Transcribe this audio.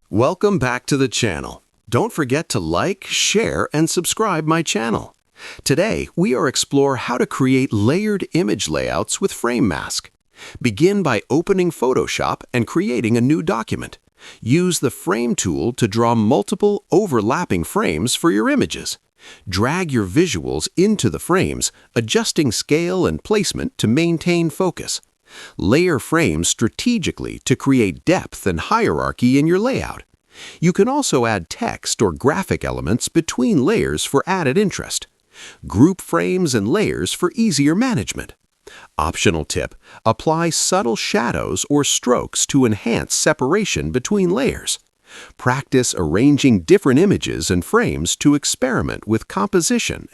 Welcome back to the channel. Don't forget to like, share, and subscribe my channel. Today, we are explore how to create layered image layouts with Frame Mask. Begin by opening Photoshop and creating a new document. Use the Frame tool to draw multiple overlapping frames for your images. Drag your visuals into the frames, adjusting scale and placement to maintain focus. Layer frames strategically to create depth and hierarchy in your layout. You can also add text or graphic elements between layers for added interest. Group frames and layers for easier management. Optional tip: apply subtle shadows or strokes to enhance separation between layers. Practice arranging different images and frames to experiment with composition